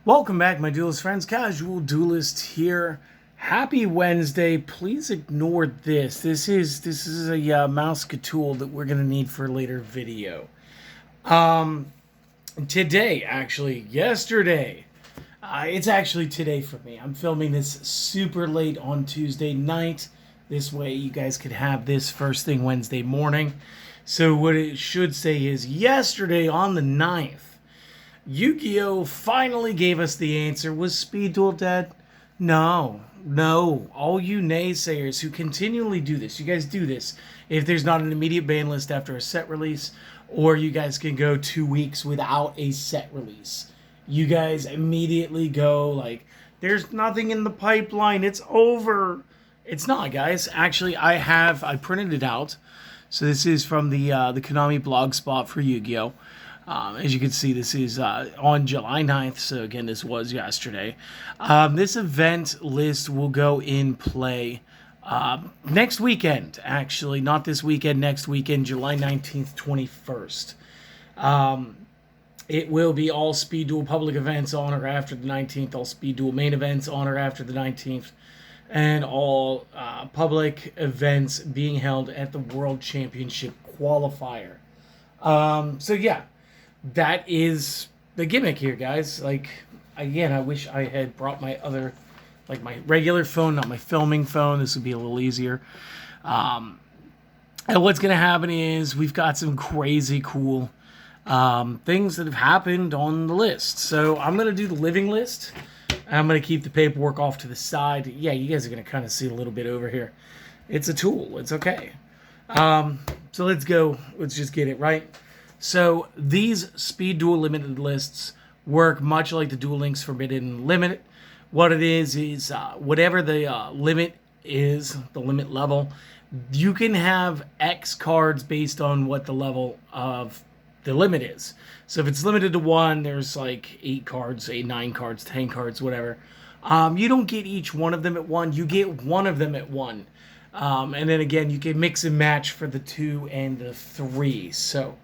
Welcome back, my duelist friends. Casual Duelist here. Happy Wednesday. Please ignore this. This is a mouse tool that we're gonna need for a later video. Um, Today, actually, yesterday. It's actually today for me. I'm filming this super late on Tuesday night. This way, you guys could have this first thing Wednesday morning. So what it should say is yesterday on the 9th. Yu-Gi-Oh! Finally gave us the answer. Was Speed Duel dead? No. No. All you naysayers who continually do this, you guys do this. If there's not an immediate ban list after a set release, or you guys can go 2 weeks without a set release. You guys immediately go like, there's nothing in the pipeline. It's over. It's not, guys. Actually, I printed it out. So this is from the Konami blog spot for Yu-Gi-Oh! As you can see, this is on July 9th, so again, this was yesterday. This event list will go in play next weekend, actually. Not this weekend, next weekend, July 19th, 21st. It will be all Speed Duel public events on or after the 19th, all Speed Duel main events on or after the 19th, and all public events being held at the World Championship qualifier. So yeah. That is the gimmick here, guys. Like, again, I wish I had brought my other, like my regular phone, not my filming phone. This would be a little easier. And what's going to happen is we've got some crazy cool things that have happened on the list. So I'm going to do the living list. I'm going to keep the paperwork off to the side. Yeah, you guys are going to kind of see a little bit over here. It's a tool. It's okay. So let's go. Let's just get it right. So these Speed Duel limited lists work much like the Duel Links Forbidden Limit. What it is whatever the limit is, the limit level, you can have X cards based on what the level of the limit is. So if it's limited to 1, there's like 8 cards, 9 cards, 10 cards, whatever. You don't get each one of them at 1. You get one of them at 1. And then again, you can mix and match for the 2 and the 3. So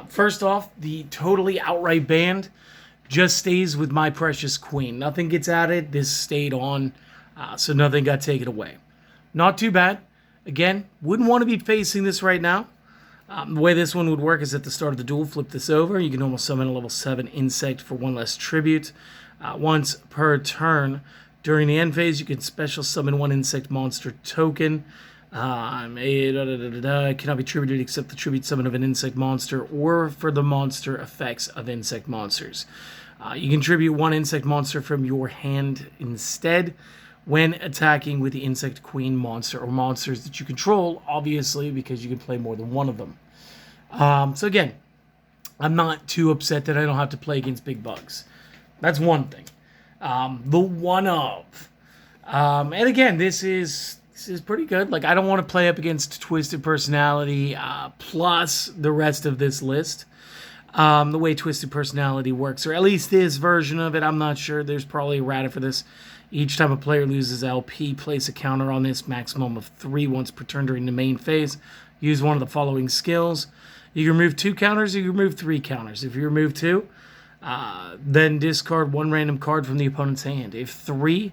first off, the totally outright banned just stays with My Precious Queen. Nothing gets added. This stayed on, so nothing got taken away. Not too bad. Again, wouldn't want to be facing this right now. The way this one would work is at the start of the duel, flip this over. You can almost summon a level 7 insect for 1 less tribute. Once per turn. During the end phase, you can special summon 1 insect monster token. It cannot be tributed except the tribute summon of an insect monster or for the monster effects of insect monsters. You can tribute 1 insect monster from your hand instead when attacking with the insect queen monster or monsters that you control, obviously, because you can play more than one of them. So again, I'm not too upset that I don't have to play against big bugs. That's one thing. The one of. And again, this is pretty good. Like, I don't want to play up against Twisted Personality plus the rest of this list. The way Twisted Personality works, or at least this version of it, I'm not sure. There's probably a errata for this. Each time a player loses LP, place a counter on this, maximum of 3 once per turn during the main phase. Use one of the following skills. You can remove 2 counters, you can remove 3 counters. If you remove 2, then discard 1 random card from the opponent's hand. If 3,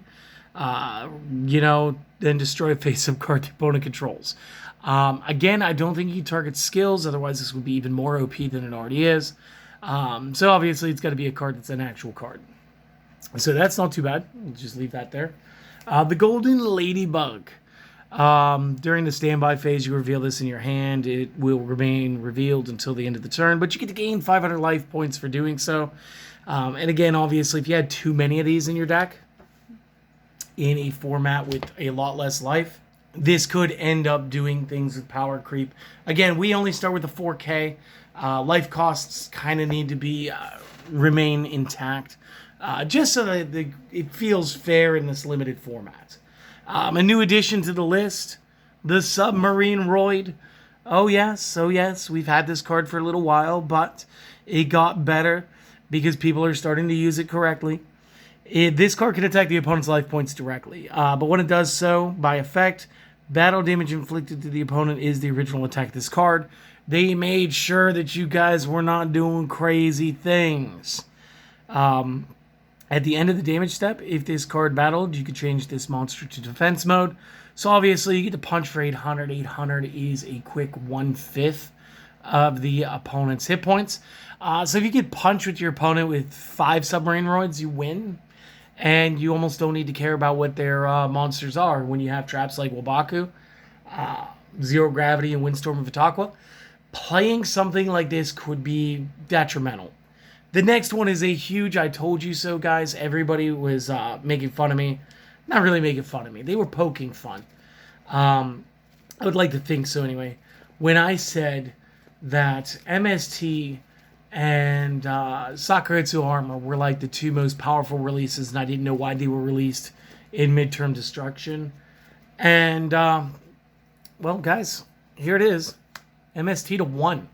then destroy a face-up card the opponent controls. Again, I don't think you target skills, otherwise this would be even more OP than it already is. So obviously it's got to be a card that's an actual card. So that's not too bad. We'll just leave that there. The Golden Ladybug. During the standby phase, you reveal this in your hand. It will remain revealed until the end of the turn, but you get to gain 500 life points for doing so. And again, obviously, if you had too many of these in your deck, in a format with a lot less life, this could end up doing things with power creep. Again, we only start with the 4K. Life costs kind of need to be remain intact, just so that it feels fair in this limited format. A new addition to the list, the Submarine Roid. Oh yes, we've had this card for a little while, but it got better because people are starting to use it correctly. This card can attack the opponent's life points directly, but when it does so, by effect, battle damage inflicted to the opponent is the original attack of this card. They made sure that you guys were not doing crazy things. At the end of the damage step, if this card battled, you could change this monster to defense mode. So obviously you get to punch for 800. 800 is a quick 1/5 of the opponent's hit points. So if you get punched with your opponent with 5 submarine roids, you win. And you almost don't need to care about what their monsters are when you have traps like Wabaku, Zero Gravity, and Windstorm of Itaqua. Playing something like this could be detrimental. The next one is a huge I told you so, guys. Everybody was making fun of me. Not really making fun of me. They were poking fun. I would like to think so anyway. When I said that MST and Sakuretsu Armor were like the 2 most powerful releases, and I didn't know why they were released in Midterm Destruction. And, well, guys, here it is. MST to 1.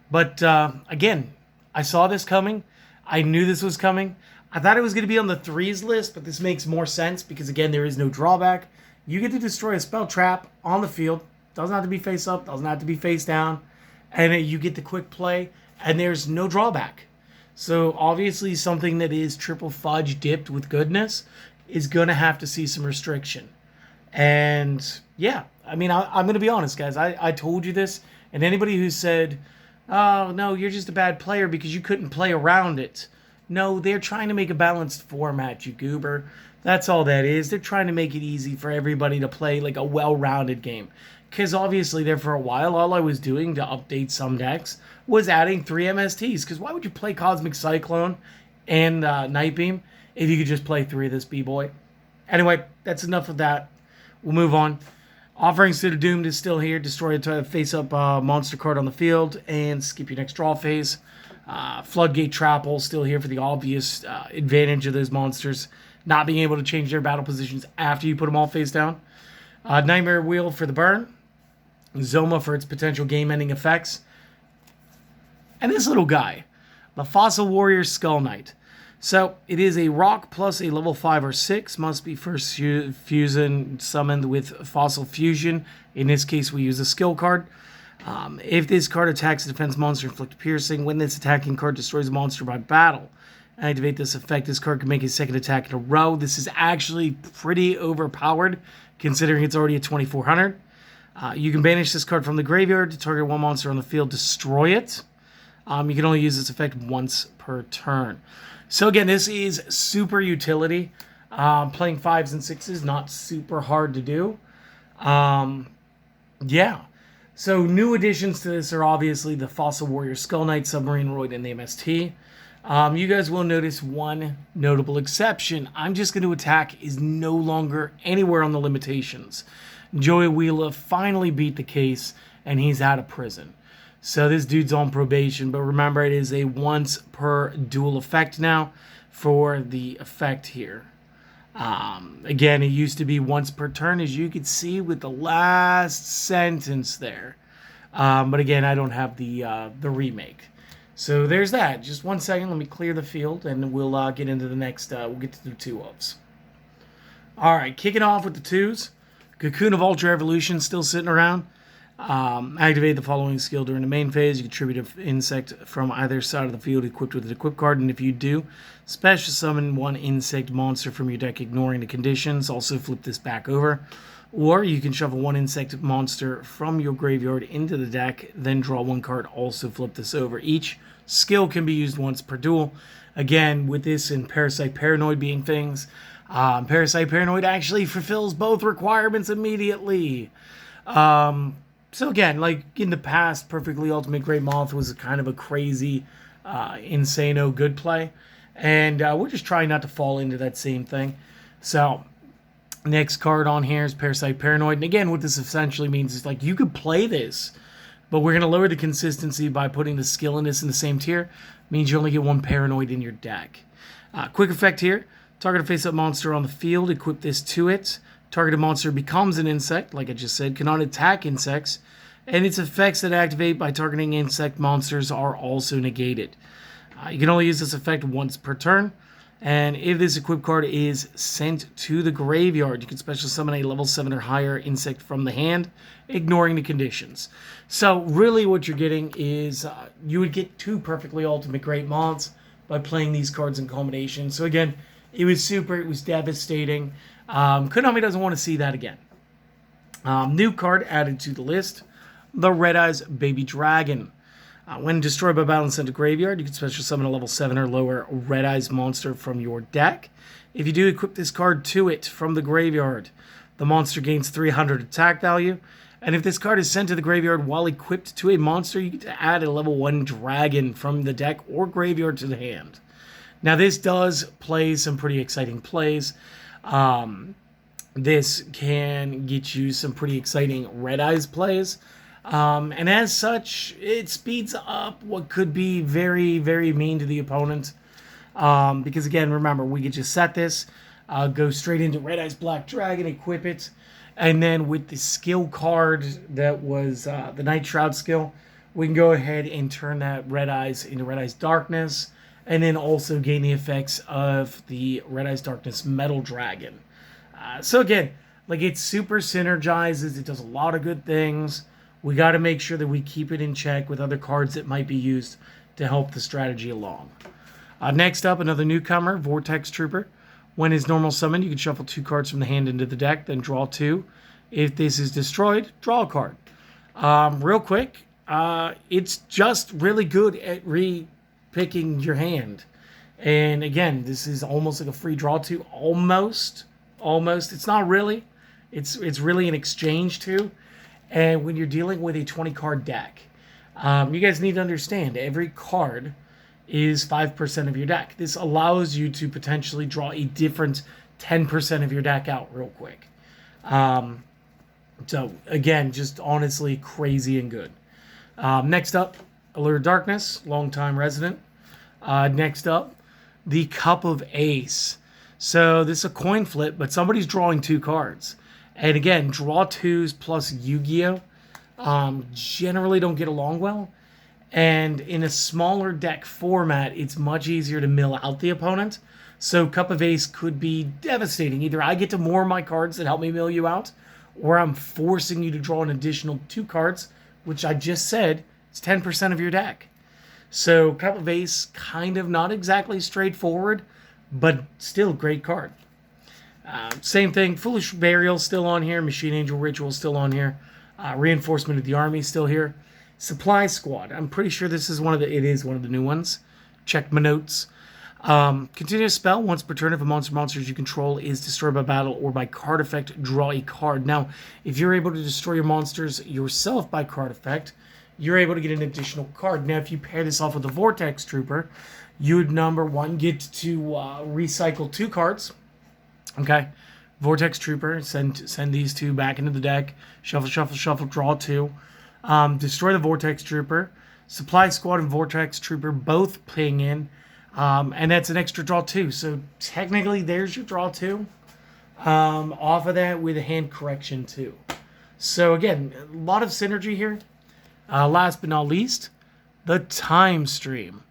But, again, I saw this coming. I knew this was coming. I thought it was going to be on the 3s list, but this makes more sense because, again, there is no drawback. You get to destroy a spell trap on the field. Doesn't have to be face up. Doesn't have to be face down. And you get the quick play, and there's no drawback. So, obviously, something that is triple fudge dipped with goodness is going to have to see some restriction. And, yeah, I mean, I'm going to be honest, guys. I told you this, and anybody who said, oh, no, you're just a bad player because you couldn't play around it. No, they're trying to make a balanced format, you goober. That's all that is. They're trying to make it easy for everybody to play like a well-rounded game. Because obviously there for a while, all I was doing to update some decks was adding 3 MSTs. Because why would you play Cosmic Cyclone and Night Beam if you could just play 3 of this B-Boy? Anyway, that's enough of that. We'll move on. Offerings to the Doomed is still here. Destroy a face-up monster card on the field and skip your next draw phase. Floodgate Trapple still here for the obvious advantage of those monsters not being able to change their battle positions after you put them all face down. Nightmare Wheel for the burn. Zoma for its potential game-ending effects. And this little guy, the Fossil Warrior Skull Knight. So, it is a rock plus a level 5 or 6. Must be first fusion summoned with Fossil Fusion. In this case, we use a skill card. If this card attacks a defense monster, inflict piercing. When this attacking card destroys a monster by battle, activate this effect. This card can make a second attack in a row. This is actually pretty overpowered, considering it's already at 2400. You can banish this card from the graveyard to target one monster on the field, destroy it. You can only use this effect once per turn. So again, this is super utility. Playing 5s and 6s, not super hard to do. Yeah. So new additions to this are obviously the Fossil Warrior Skull Knight, Submarine Roid, and the MST. You guys will notice one notable exception. I'm just going to attack is no longer anywhere on the limitations. Joey Wheeler finally beat the case, and he's out of prison. So this dude's on probation, but remember, it is a once per duel effect now for the effect here. Again, it used to be once per turn, as you could see with the last sentence there. But again, I don't have the remake. So there's that. Just 1 second, let me clear the field, and we'll get into the next, we'll get to the 2-ofs. Alright, kicking off with the 2s. Cocoon of Ultra Evolution still sitting around. Activate the following skill during the main phase. You contribute an insect from either side of the field equipped with an equip card, and if you do, special summon 1 insect monster from your deck ignoring the conditions. Also flip this back over. Or you can shuffle 1 insect monster from your graveyard into the deck, then draw 1 card, also flip this over. Each skill can be used once per duel. Again, with this and Parasite Paranoid being things, Parasite Paranoid actually fulfills both requirements immediately. So again, like in the past, Perfectly Ultimate Great Moth was kind of a crazy, insano good play. And we're just trying not to fall into that same thing. So next card on here is Parasite Paranoid. And again, what this essentially means is like you could play this, but we're going to lower the consistency by putting the skill in this in the same tier. Means you only get 1 Paranoid in your deck. Quick effect here. Target a face-up monster on the field. Equip this to it. Targeted monster becomes an insect, like I just said. Cannot attack insects. And its effects that activate by targeting insect monsters are also negated. You can only use this effect once per turn. And if this equipped card is sent to the graveyard, you can special summon a level 7 or higher insect from the hand, ignoring the conditions. So really what you're getting is you would get 2 Perfectly Ultimate Great Moths, by playing these cards in combination. So again, it was super. It was devastating. Konami doesn't want to see that again. New card added to the list, the Red Eyes Baby Dragon. When destroyed by battle and sent to graveyard, you can special summon a level 7 or lower Red Eyes monster from your deck. If you do, equip this card to it from the graveyard. The monster gains 300 attack value. And if this card is sent to the graveyard while equipped to a monster, you get to add a level 1 dragon from the deck or graveyard to the hand. Now, this does play some pretty exciting plays. This can get you some pretty exciting Red Eyes plays. And as such, it speeds up what could be very, very mean to the opponent. Because again, remember, we could just set this, go straight into Red Eyes Black Dragon, equip it, and then with the skill card that was the Night Shroud skill, we can go ahead and turn that Red Eyes into Red Eyes Darkness, and then also gain the effects of the Red Eyes Darkness Metal Dragon. So again, like, it super synergizes, it does a lot of good things. We got to make sure that we keep it in check with other cards that might be used to help the strategy along. Next up, another newcomer, Vortex Trooper. When his normal summon, you can shuffle 2 cards from the hand into the deck, then draw 2. If this is destroyed, draw a card. Real quick, it's just really good at re-picking your hand. And again, this is almost like a free draw 2. Almost. It's not really. It's really an exchange 2. And when you're dealing with a 20-card deck, you guys need to understand every card is 5% of your deck. This allows you to potentially draw a different 10% of your deck out real quick. So, again, just honestly crazy and good. Next up, Allure Darkness, longtime resident. Next up, the Cup of Ace. So, this is a coin flip, but somebody's drawing 2 cards. And again, draw 2s plus Yu-Gi-Oh! Generally don't get along well. And in a smaller deck format, it's much easier to mill out the opponent. So Cup of Ace could be devastating. Either I get to more of my cards that help me mill you out, or I'm forcing you to draw an additional 2 cards, which I just said is 10% of your deck. So Cup of Ace, kind of not exactly straightforward, but still great card. Same thing, Foolish Burial still on here, Machine Angel Ritual still on here, Reinforcement of the Army still here, Supply Squad. I'm pretty sure this is it is one of the new ones. Check my notes. Continuous spell, once per turn, if a monsters you control is destroyed by battle or by card effect, draw a card. Now, if you're able to destroy your monsters yourself by card effect, you're able to get an additional card. Now, if you pair this off with the Vortex Trooper, you would, number 1, get to recycle 2 cards. Okay, Vortex Trooper, send these 2 back into the deck. Shuffle, draw 2. Destroy the Vortex Trooper. Supply Squad and Vortex Trooper both ping in. And that's an extra draw 2. So technically, there's your draw 2. Off of that with a hand correction 2. So again, a lot of synergy here. Last but not least, the Time Stream.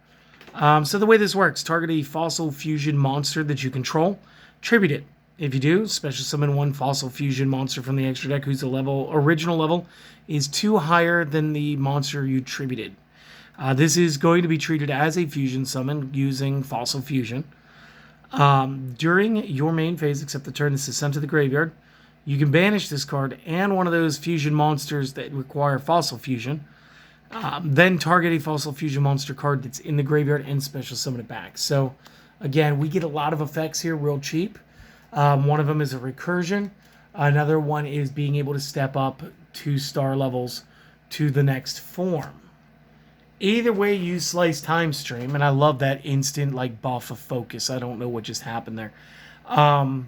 So the way this works, target a fossil fusion monster that you control. Tribute it. If you do, special summon 1 fossil fusion monster from the extra deck whose original level is 2 higher than the monster you tributed. This is going to be treated as a fusion summon using fossil fusion. During your main phase, except the turn this is sent to the graveyard, you can banish this card and one of those fusion monsters that require fossil fusion. Then target a fossil fusion monster card that's in the graveyard and special summon it back. So again, we get a lot of effects here real cheap. One of them is a recursion. Another one is being able to step up 2 star levels to the next form. Either way you slice Time Stream, and I love that instant buff of focus. I don't know what just happened there. But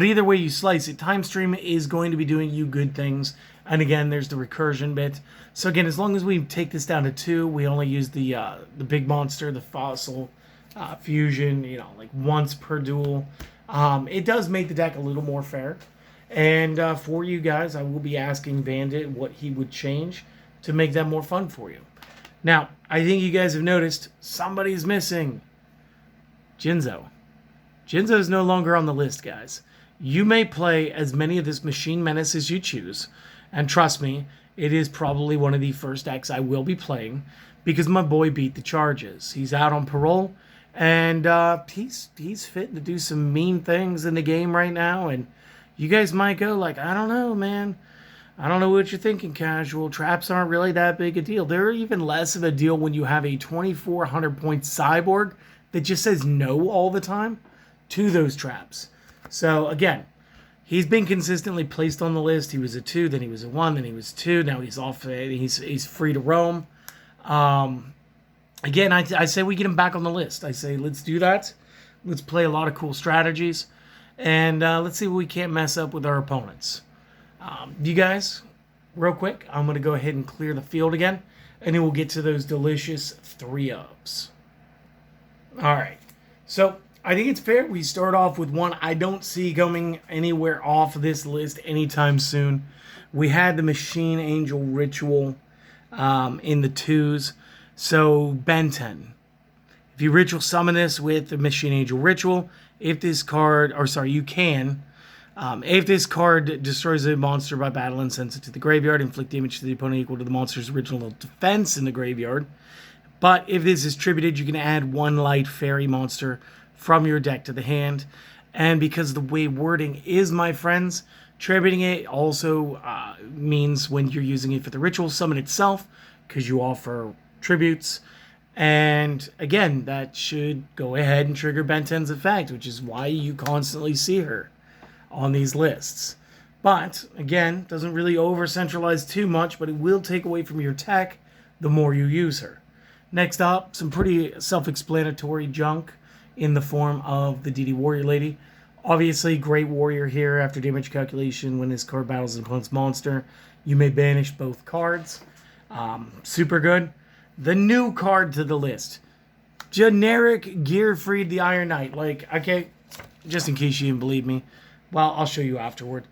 either way you slice it, Time Stream is going to be doing you good things. And again, there's the recursion bit. So again, as long as we take this down to 2, we only use the big monster, the fossil fusion, once per duel. It does make the deck a little more fair. And for you guys, I will be asking Bandit what he would change to make that more fun for you. Now, I think you guys have noticed somebody's missing. Jinzo. Jinzo is no longer on the list, guys. You may play as many of this Machine Menace as you choose. And trust me, it is probably one of the first decks I will be playing because my boy beat the charges. He's out on parole, and he's fit to do some mean things in the game right now. And you guys might go like, I don't know, man. I don't know what you're thinking, casual. Traps aren't really that big a deal. They're even less of a deal when you have a 2,400 point cyborg that just says no all the time to those traps. So again, he's been consistently placed on the list. He was a 2, then he was a 1, then he was 2. Now he's off. He's free to roam. Again, I say we get him back on the list. I say let's do that. Let's play a lot of cool strategies, and let's see what we can't mess up with our opponents. You guys, real quick, I'm going to go ahead and clear the field again, and then we'll get to those delicious 3-ups. All right. So I think it's fair we start off with one I don't see coming anywhere off of this list anytime soon. We had the Machine Angel Ritual in the 2s. So Ben 10. If you ritual summon this with the Machine Angel Ritual, if this card, or sorry, you can, if this card destroys a monster by battle and sends it to the graveyard, inflict damage to the opponent equal to the monster's original defense in the graveyard. But if this is tributed, you can add 1 light fairy monster from your deck to the hand. And because the way wording is, my friends, tributing it also means when you're using it for the ritual summon itself, because you offer tributes. And again, that should go ahead and trigger Ben 10's effect, which is why you constantly see her on these lists. But again, doesn't really over centralize too much, but it will take away from your tech the more you use her. Next up, some pretty self-explanatory junk in the form of the DD Warrior Lady. Obviously, great warrior here. After damage calculation, when this card battles an opponent's monster, you may banish both cards. Super good. The new card to the list, generic Gearfried the Iron Knight. Like, okay, just in case you didn't believe me, well, I'll show you afterward.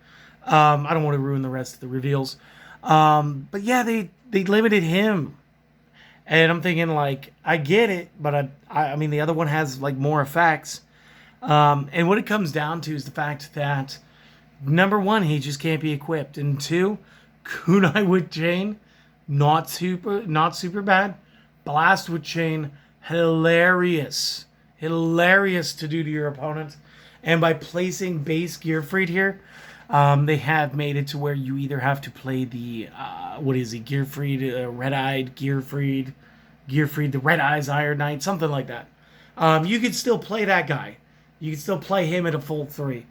I don't want to ruin the rest of the reveals. But yeah, they limited him. And I'm thinking, like, I get it, but I mean, the other one has, like, more effects. And what it comes down to is the fact that, number 1, he just can't be equipped. And 2, Kunai with Chain, not super bad. Blast with Chain, hilarious. Hilarious to do to your opponent. And by placing base Gearfried here, they have made it to where you either have to play the, Gearfried, Red-Eyed Gearfried, the Red Eyes Iron Knight, something like that. You could still play that guy. You could still play him at a full 3.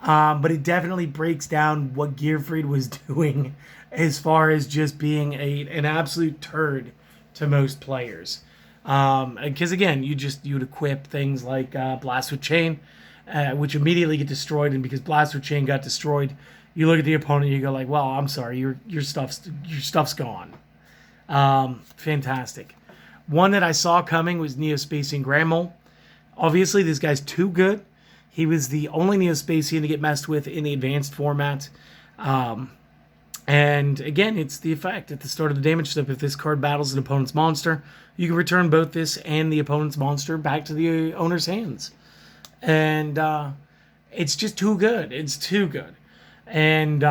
But it definitely breaks down what Gearfried was doing as far as just being an absolute turd to most players. Because again, you'd equip things like Blast with Chain, which immediately get destroyed, and because Blast with Chain got destroyed, you look at the opponent and you go like, well, I'm sorry, your stuff's gone. Fantastic. One that I saw coming was Neospatian Grandmole. Obviously, this guy's too good. He was the only Neospatian to get messed with in the advanced format. And again, it's the effect at the start of the damage step. If this card battles an opponent's monster, you can return both this and the opponent's monster back to the owner's hands. And it's just too good. It's too good. And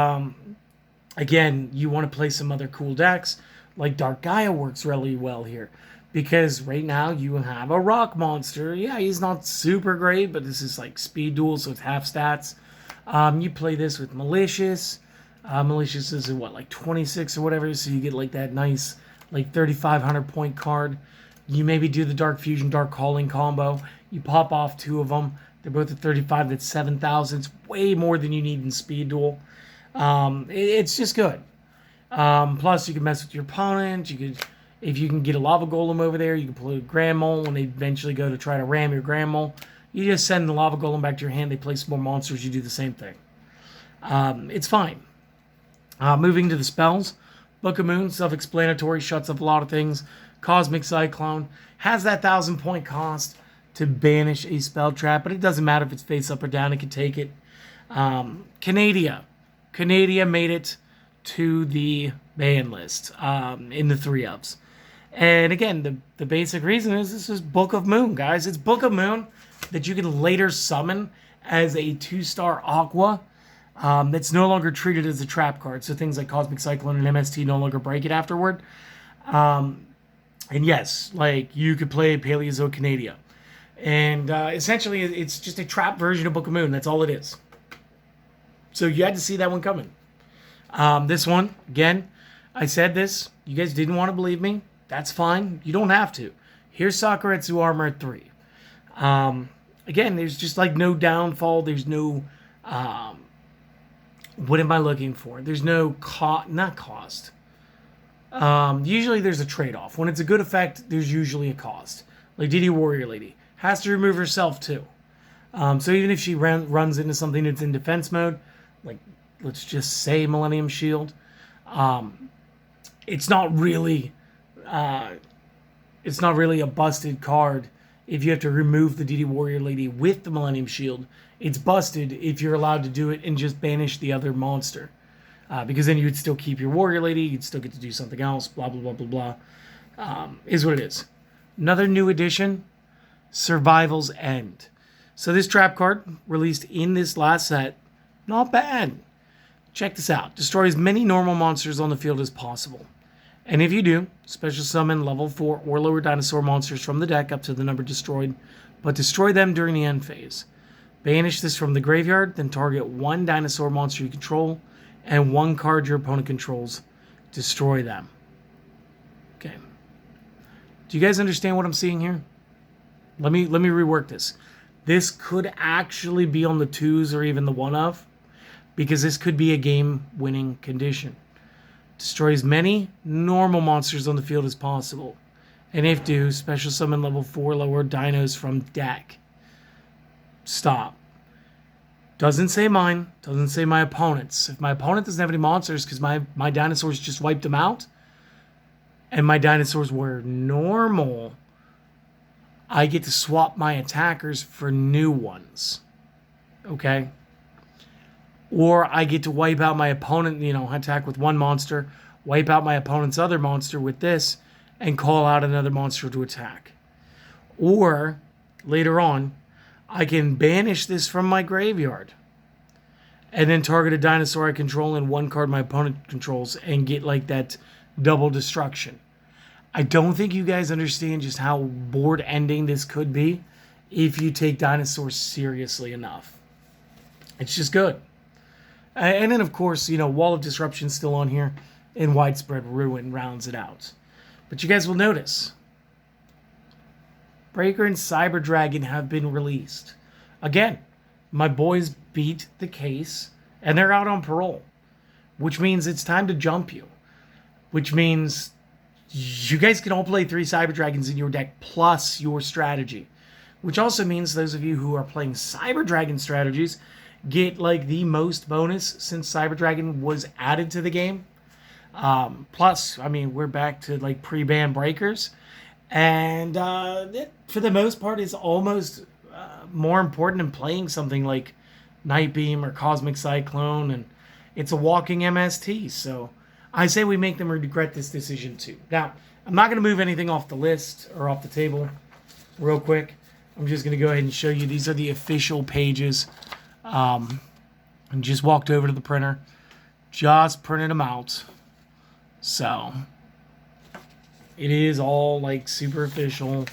again, you want to play some other cool decks. Like Dark Gaia works really well here. Because right now you have a rock monster. Yeah, he's not super great, but this is like speed duel, so it's half stats. You play this with Malicious. Malicious is what, like 26 or whatever, so you get like that nice like 3,500 point card. You maybe do the Dark Fusion, Dark Calling combo. You pop off 2 of them. They're both at 35. That's 7,000. It's way more than you need in speed duel. It's just good. Plus, you can mess with your opponent. If you can get a Lava Golem over there, you can play Grand Mole. When they eventually go to try to ram your Grand Mole, you just send the Lava Golem back to your hand. They play some more monsters. You do the same thing. It's fine. Moving to the spells. Book of Moon, self-explanatory, shuts up a lot of things. Cosmic Cyclone has that 1,000 point cost to banish a spell trap, but it doesn't matter if it's face up or down. It can take it. Canadia made it to the ban list in the 3-ups. And again, the basic reason is this is Book of Moon, guys. It's Book of Moon that you can later summon as a 2-star Aqua. That's no longer treated as a trap card. So things like Cosmic Cyclone and MST no longer break it afterward. And yes, like you could play Paleozoic Canadia. And essentially, it's just a trap version of Book of Moon. That's all it is. So you had to see that one coming. This one, again, I said this. You guys didn't want to believe me. That's fine. You don't have to. Here's Sakuretsu Armor at 3. Again, there's just like no downfall. There's no... what am I looking for? There's no not cost. Usually there's a trade-off. When it's a good effect, there's usually a cost. Like DD Warrior Lady has to remove herself too. So even if she runs into something that's in defense mode, like let's just say Millennium Shield, it's not really a busted card if you have to remove the DD Warrior Lady with the Millennium Shield. It's busted if you're allowed to do it and just banish the other monster. Because then you would still keep your Warrior Lady, you'd still get to do something else, blah, blah, blah, blah, blah. Is what it is. Another new addition, Survival's End. So this trap card, released in this last set, not bad. Check this out. Destroy as many normal monsters on the field as possible. And if you do, special summon level 4 or lower dinosaur monsters from the deck up to the number destroyed, but destroy them during the end phase. Banish this from the graveyard, then target one dinosaur monster you control and one card your opponent controls. Destroy them. Okay. Do you guys understand what I'm seeing here? Let me rework this. This could actually be on the 2s or even the 1-of, because this could be a game-winning condition. Destroy as many normal monsters on the field as possible. And if due, special summon level 4 lower dinos from deck. Stop. Doesn't say mine. Doesn't say my opponent's. If my opponent doesn't have any monsters because my dinosaurs just wiped them out, and my dinosaurs were normal, I get to swap my attackers for new ones. Okay? Or I get to wipe out my opponent, attack with one monster, wipe out my opponent's other monster with this, and call out another monster to attack. Or, later on, I can banish this from my graveyard and then target a dinosaur I control and one card my opponent controls and get like that double destruction. I don't think you guys understand just how board ending this could be if you take dinosaurs seriously enough. It's just good. And then, of course, Wall of Disruption still on here, and Widespread Ruin rounds it out. But you guys will notice, Breaker and Cyber Dragon have been released. Again, my boys beat the case, and they're out on parole, which means it's time to jump you. Which means you guys can all play 3 Cyber Dragons in your deck plus your strategy. Which also means those of you who are playing Cyber Dragon strategies get like the most bonus since Cyber Dragon was added to the game. Plus, we're back to like pre-ban breakers. And that, for the most part, is almost more important than playing something like Night Beam or Cosmic Cyclone. And it's a walking MST. So I say we make them regret this decision too. Now, I'm not going to move anything off the list or off the table real quick. I'm just going to go ahead and show you. These are the official pages. And just walked over to the printer. Just printed them out. So it is all like super official.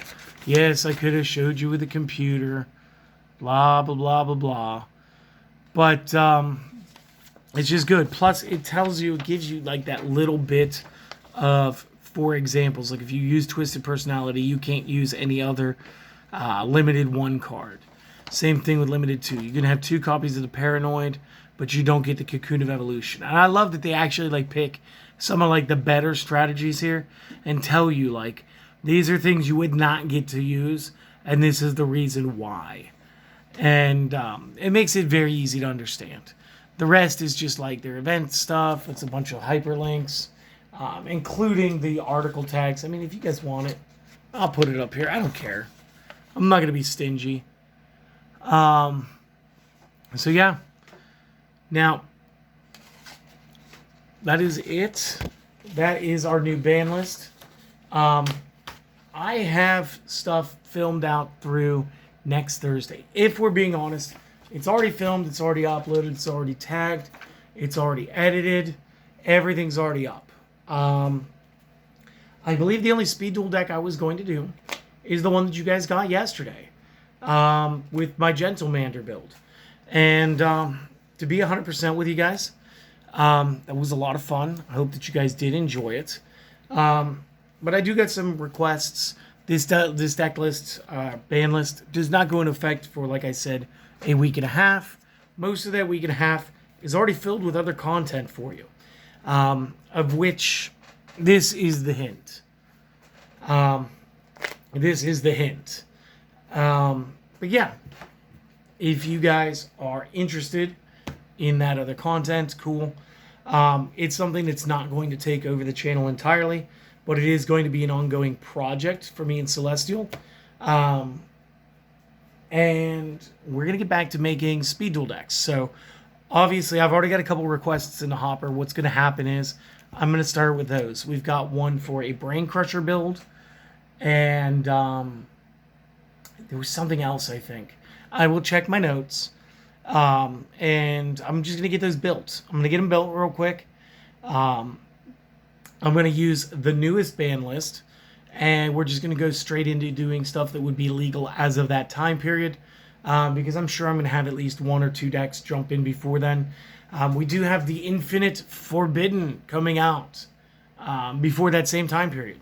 Yes, I could have showed you with a computer. Blah, blah, blah, blah, blah. But it's just good. Plus, it gives you like that little bit of, for examples, like if you use Twisted Personality, you can't use any other limited 1 card. Same thing with limited 2. You can have 2 copies of the Paranoid, but you don't get the Cocoon of Evolution. And I love that they actually like pick some of like the better strategies here and tell you like these are things you would not get to use, and this is the reason why. And it makes it very easy to understand. The rest is just like their event stuff. It's a bunch of hyperlinks, including the article tags. If you guys want it, I'll put it up here. I don't care. I'm not going to be stingy. So yeah. Now, that is it. That is our new ban list. I have stuff filmed out through next Thursday. If we're being honest, It's already filmed, it's already uploaded, it's already tagged, it's already edited, everything's already up. I believe the only speed duel deck I was going to do is the one that you guys got yesterday, with my Gentlemander build. And to be 100% with you guys, that was a lot of fun. I hope that you guys did enjoy it. But I do get some requests. This deck list, ban list, does not go into effect for, like I said, a week and a half. Most of that week and a half is already filled with other content for you, of which this is the hint. This is the hint. But yeah, if you guys are interested in that other content, cool. It's something that's not going to take over the channel entirely, but it is going to be an ongoing project for me and Celestial. And we're going to get back to making speed duel decks. So obviously I've already got a couple requests in the hopper. What's going to happen is I'm going to start with those. We've got one for a Brain Crusher build, and there was something else, I think. I will check my notes, and I'm just going to get those built. I'm going to get them built real quick. I'm going to use the newest ban list, and we're just going to go straight into doing stuff that would be legal as of that time period, because I'm sure I'm going to have at least one or two decks jump in before then. We do have the Infinite Forbidden coming out before that same time period.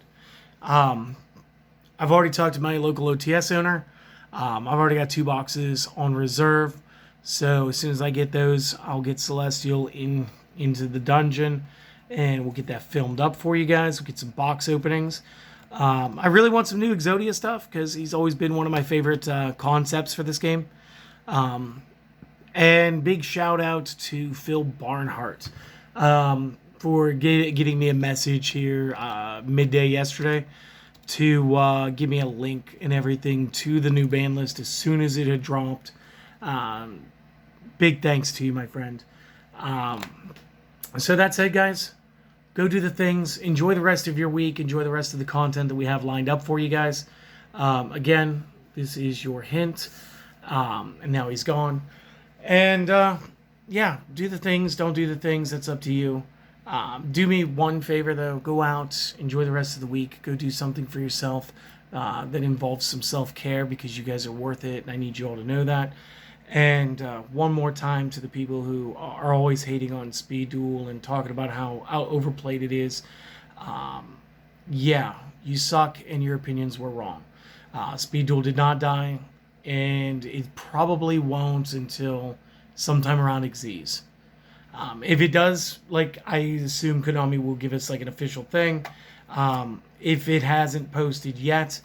I've already talked to my local OTS owner. I've already got 2 boxes on reserve, so as soon as I get those, I'll get Celestial into the dungeon, and we'll get that filmed up for you guys. We'll get some box openings. I really want some new Exodia stuff, because he's always been one of my favorite concepts for this game. And big shout out to Phil Barnhart for getting me a message here midday yesterday to give me a link and everything to the new ban list as soon as it had dropped. Big thanks to you, my friend. So that's it, guys. Go do the things. Enjoy the rest of your week. Enjoy the rest of the content that we have lined up for you guys. Again, this is your hint. And now he's gone. And yeah, do the things. Don't do the things. That's up to you. Do me one favor, though. Go out. Enjoy the rest of the week. Go do something for yourself that involves some self-care, because you guys are worth it. And I need you all to know that. And one more time to the people who are always hating on Speed Duel and talking about how overplayed it is. Yeah, you suck and your opinions were wrong. Speed Duel did not die, and it probably won't until sometime around Xyz. If it does, like, I assume Konami will give us like an official thing. If it hasn't posted yet,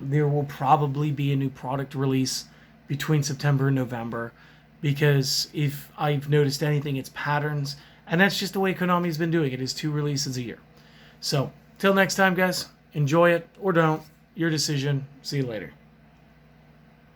there will probably be a new product release between September and November, because if I've noticed anything, it's patterns, and that's just the way Konami's been doing it, is 2 releases a year. So till next time, guys, enjoy it or don't, your decision. See you later.